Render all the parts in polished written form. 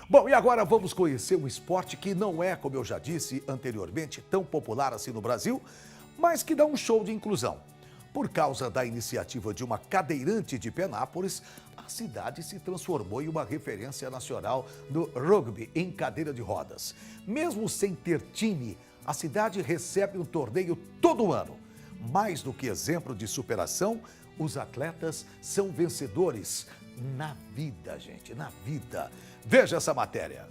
Bom, e agora vamos conhecer um esporte que não é, como eu já disse anteriormente, tão popular assim no Brasil, mas que dá um show de inclusão. Por causa da iniciativa de uma cadeirante de Penápolis, a cidade se transformou em uma referência nacional no rugby em cadeira de rodas. Mesmo sem ter time, a cidade recebe um torneio todo ano. Mais do que exemplo de superação, os atletas são vencedores na vida, gente, na vida. Veja essa matéria.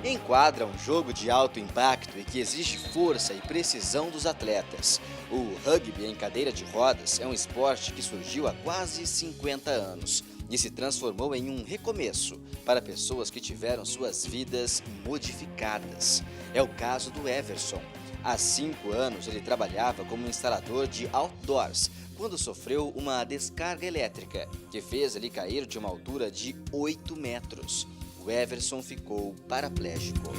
Enquadra um jogo de alto impacto e que exige força e precisão dos atletas. O rugby em cadeira de rodas é um esporte que surgiu há quase 50 anos e se transformou em um recomeço para pessoas que tiveram suas vidas modificadas. É o caso do Everson. Há 5 anos ele trabalhava como instalador de outdoors, quando sofreu uma descarga elétrica, que fez ele cair de uma altura de 8 metros. O Everson ficou paraplégico.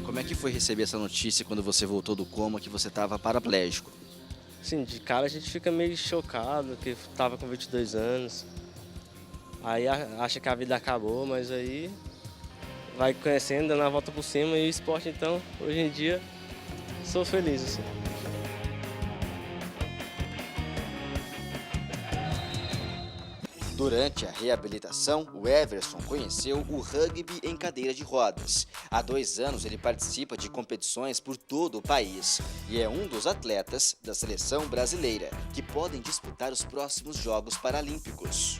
Como é que foi receber essa notícia quando você voltou do coma que você estava paraplégico? Sim, de cara a gente fica meio chocado, que estava com 22 anos. Aí acha que a vida acabou, mas aí vai conhecendo, dando a volta por cima. E o esporte, então, hoje em dia, sou feliz, assim. Durante a reabilitação, o Everson conheceu o rugby em cadeira de rodas. Há 2 anos ele participa de competições por todo o país e é um dos atletas da seleção brasileira que podem disputar os próximos Jogos Paralímpicos.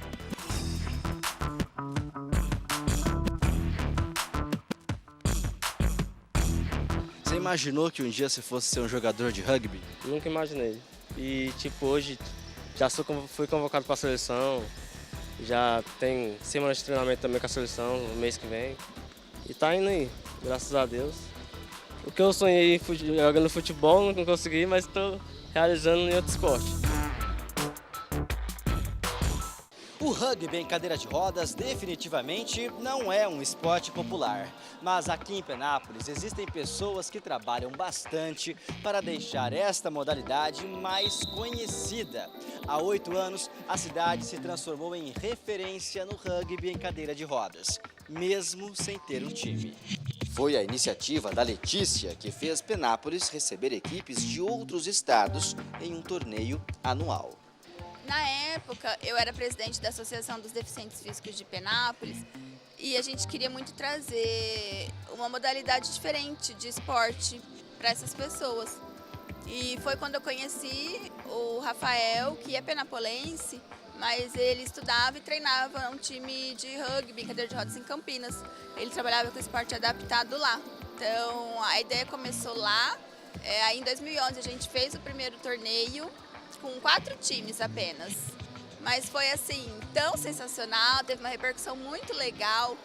Você imaginou que um dia você fosse ser um jogador de rugby? Nunca imaginei. E, tipo, hoje já fui convocado para a seleção. Já tem semana de treinamento também com a seleção no mês que vem. E tá indo aí, graças a Deus. O que eu sonhei jogando futebol, não consegui, mas estou realizando em outro esporte. O rugby em cadeira de rodas definitivamente não é um esporte popular. Mas aqui em Penápolis existem pessoas que trabalham bastante para deixar esta modalidade mais conhecida. Há 8 anos, a cidade se transformou em referência no rugby em cadeira de rodas, mesmo sem ter um time. Foi a iniciativa da Letícia que fez Penápolis receber equipes de outros estados em um torneio anual. Na época, eu era presidente da Associação dos Deficientes Físicos de Penápolis e a gente queria muito trazer uma modalidade diferente de esporte para essas pessoas. E foi quando eu conheci o Rafael, que é penapolense, mas ele estudava e treinava um time de rugby, cadeira de rodas em Campinas. Ele trabalhava com esporte adaptado lá. Então, a ideia começou lá. Aí em 2011 a gente fez o primeiro torneio, com 4 times apenas, mas foi assim, tão sensacional, teve uma repercussão muito legal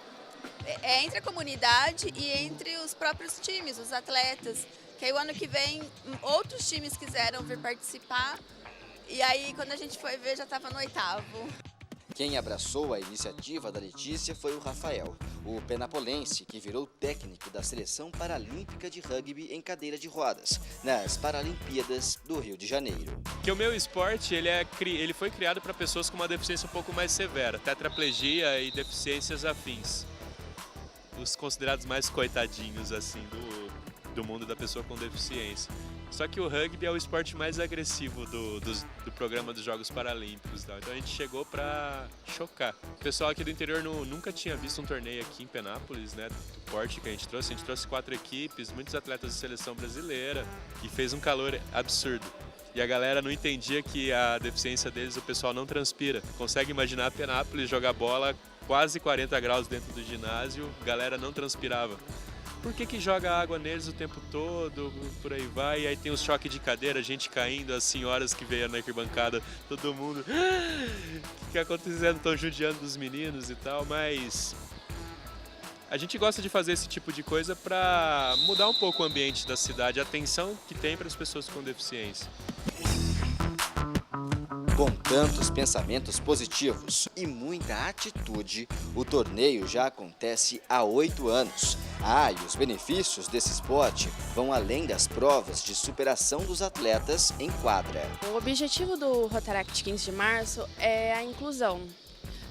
entre a comunidade e entre os próprios times, os atletas, que aí o ano que vem outros times quiseram vir participar e aí quando a gente foi ver já estava no 8º. Quem abraçou a iniciativa da Letícia foi o Rafael, o penapolense que virou técnico da Seleção Paralímpica de Rugby em cadeira de rodas, nas Paralimpíadas do Rio de Janeiro. Que o meu esporte ele foi criado para pessoas com uma deficiência um pouco mais severa, tetraplegia e deficiências afins. Os considerados mais coitadinhos assim do mundo da pessoa com deficiência. Só que o rugby é o esporte mais agressivo do programa dos Jogos Paralímpicos. Tá? Então a gente chegou para chocar. O pessoal aqui do interior nunca tinha visto um torneio aqui em Penápolis, né? Do porte que a gente trouxe. A gente trouxe 4 equipes, muitos atletas de seleção brasileira e fez um calor absurdo. E a galera não entendia que a deficiência deles, o pessoal não transpira. Consegue imaginar Penápolis jogar bola quase 40 graus dentro do ginásio, a galera não transpirava. Por que joga água neles o tempo todo, por aí vai, e aí tem os choques de cadeira, gente caindo, as senhoras que veio na arquibancada, todo mundo, o que acontecendo, estão judiando dos meninos e tal, mas a gente gosta de fazer esse tipo de coisa para mudar um pouco o ambiente da cidade, a atenção que tem para as pessoas com deficiência. Com tantos pensamentos positivos e muita atitude, o torneio já acontece há 8 anos. Ah, e os benefícios desse esporte vão além das provas de superação dos atletas em quadra. O objetivo do Rotaract 15 de março é a inclusão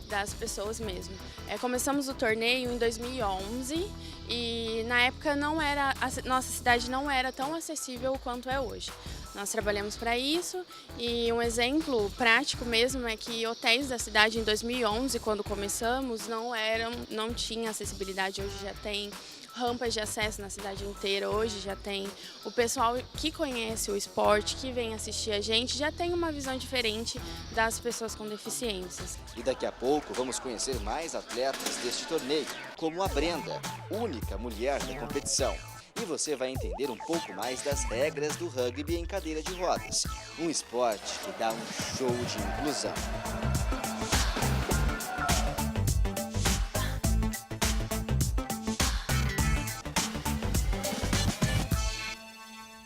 das pessoas mesmo. Começamos o torneio em 2011 e na época a nossa cidade não era tão acessível quanto é hoje. Nós trabalhamos para isso e um exemplo prático mesmo é que hotéis da cidade em 2011, quando começamos, não tinha acessibilidade, hoje já tem rampas de acesso na cidade inteira, hoje já tem. O pessoal que conhece o esporte, que vem assistir a gente, já tem uma visão diferente das pessoas com deficiências. E daqui a pouco vamos conhecer mais atletas deste torneio, como a Brenda, única mulher da competição. E você vai entender um pouco mais das regras do rugby em cadeira de rodas, um esporte que dá um show de inclusão.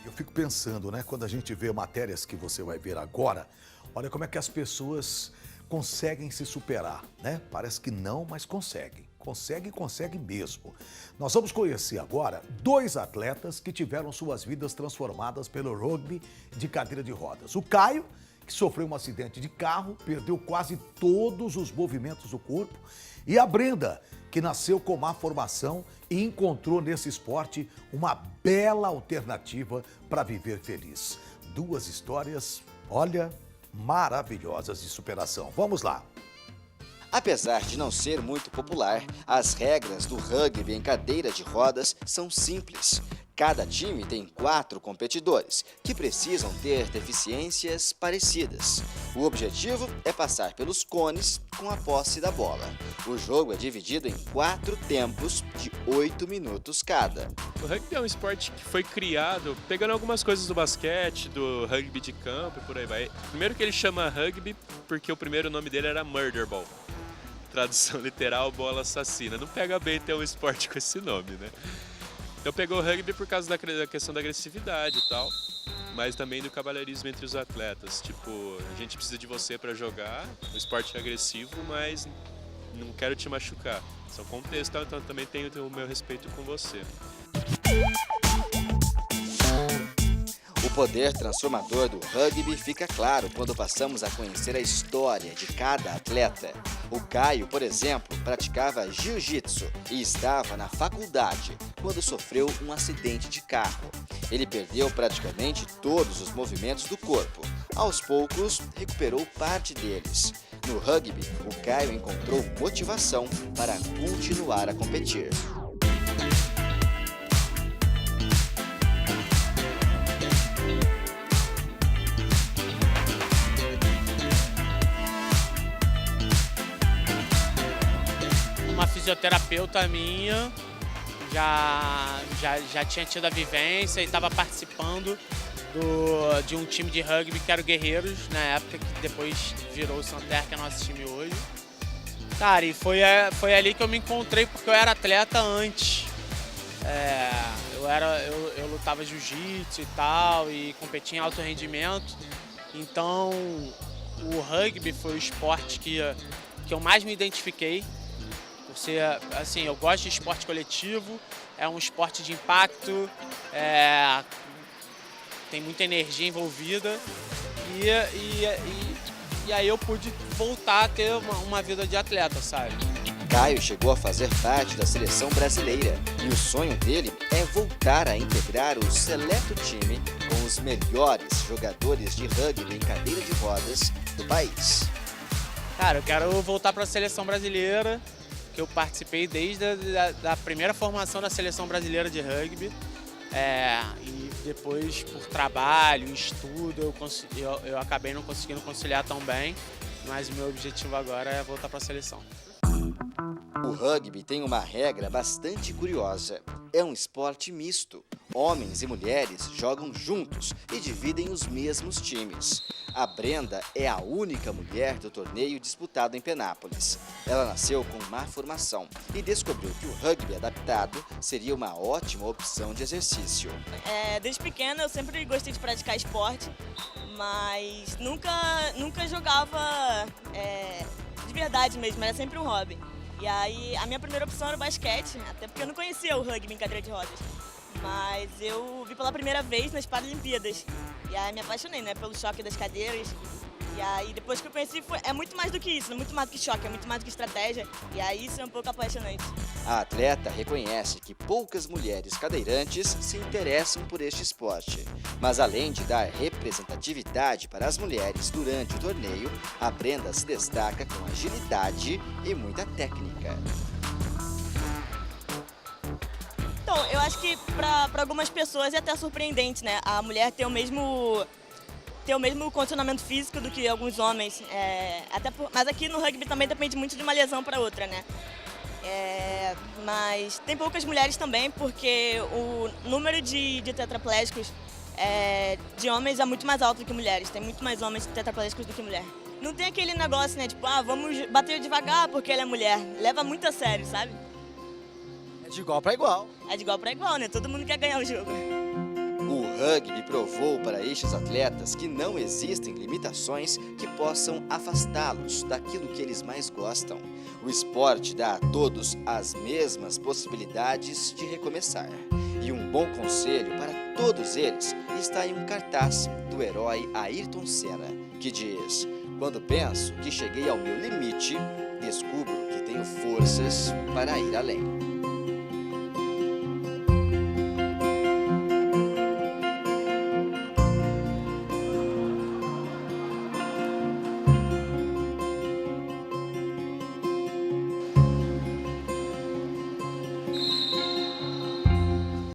Eu fico pensando, né, quando a gente vê matérias que você vai ver agora, olha como é que as pessoas conseguem se superar, né? Parece que não, mas conseguem. Consegue mesmo. Nós vamos conhecer agora 2 atletas que tiveram suas vidas transformadas pelo rugby de cadeira de rodas. O Caio, que sofreu um acidente de carro, perdeu quase todos os movimentos do corpo, e a Brenda, que nasceu com má formação e encontrou nesse esporte uma bela alternativa para viver feliz. 2 histórias, olha, maravilhosas de superação. Vamos lá. Apesar de não ser muito popular, as regras do rugby em cadeira de rodas são simples. Cada time tem 4 competidores, que precisam ter deficiências parecidas. O objetivo é passar pelos cones com a posse da bola. O jogo é dividido em 4 tempos de 8 minutos cada. O rugby é um esporte que foi criado pegando algumas coisas do basquete, do rugby de campo e por aí vai. Primeiro que ele chama rugby porque o primeiro nome dele era Murder Ball. Tradução literal, bola assassina. Não pega bem ter um esporte com esse nome, né? Então pegou o rugby por causa da questão da agressividade e tal, mas também do cavalheirismo entre os atletas. Tipo, a gente precisa de você para jogar, o esporte é agressivo, mas não quero te machucar. São contexto, então também tenho o meu respeito com você. O poder transformador do rugby fica claro quando passamos a conhecer a história de cada atleta. O Caio, por exemplo, praticava jiu-jitsu e estava na faculdade quando sofreu um acidente de carro. Ele perdeu praticamente todos os movimentos do corpo. Aos poucos, recuperou parte deles. No rugby, o Caio encontrou motivação para continuar a competir. Uma fisioterapeuta minha já tinha tido a vivência e estava participando de um time de rugby que era o Guerreiros, na época, que depois virou o Santander, que é nosso time hoje. Cara, e foi ali que eu me encontrei, porque eu era atleta antes. Eu lutava jiu-jitsu e tal, e competia em alto rendimento. Então, o rugby foi o esporte que eu mais me identifiquei. Assim, eu gosto de esporte coletivo, é um esporte de impacto, tem muita energia envolvida e aí eu pude voltar a ter uma vida de atleta, sabe? Caio chegou a fazer parte da seleção brasileira e o sonho dele é voltar a integrar o seleto time com os melhores jogadores de rugby em cadeira de rodas do país. Cara, eu quero voltar para a seleção brasileira, que eu participei desde a primeira formação da seleção brasileira de rugby. E depois, por trabalho, estudo, eu acabei não conseguindo conciliar tão bem, mas o meu objetivo agora é voltar para a seleção. O rugby tem uma regra bastante curiosa. É um esporte misto. Homens e mulheres jogam juntos e dividem os mesmos times. A Brenda é a única mulher do torneio disputado em Penápolis. Ela nasceu com má formação e descobriu que o rugby adaptado seria uma ótima opção de exercício. Desde pequena eu sempre gostei de praticar esporte, mas nunca jogava de verdade mesmo, era sempre um hobby. E aí, a minha primeira opção era o basquete, até porque eu não conhecia o rugby em cadeira de rodas. Mas eu vi pela primeira vez nas Paralimpíadas. E aí me apaixonei, né, pelo choque das cadeiras. E aí, depois que eu conheci, é muito mais do que isso, muito mais do que choque, é muito mais do que estratégia. E aí, isso é um pouco apaixonante. A atleta reconhece que poucas mulheres cadeirantes se interessam por este esporte. Mas além de dar representatividade para as mulheres durante o torneio, a Brenda se destaca com agilidade e muita técnica. Então, eu acho que para algumas pessoas é até surpreendente, né? A mulher ter o mesmo condicionamento físico do que alguns homens. Mas aqui no rugby também depende muito de uma lesão para outra, né? Mas tem poucas mulheres também, porque o número de tetraplégicos de homens é muito mais alto do que mulheres. Tem muito mais homens tetraplégicos do que mulher. Não tem aquele negócio, né? Tipo, vamos bater devagar porque ela é mulher. Leva muito a sério, sabe? É de igual para igual. É de igual para igual, né? Todo mundo quer ganhar o jogo. O rugby provou para estes atletas que não existem limitações que possam afastá-los daquilo que eles mais gostam. O esporte dá a todos as mesmas possibilidades de recomeçar. E um bom conselho para todos eles está em um cartaz do herói Ayrton Senna, que diz: "Quando penso que cheguei ao meu limite, descubro que tenho forças para ir além."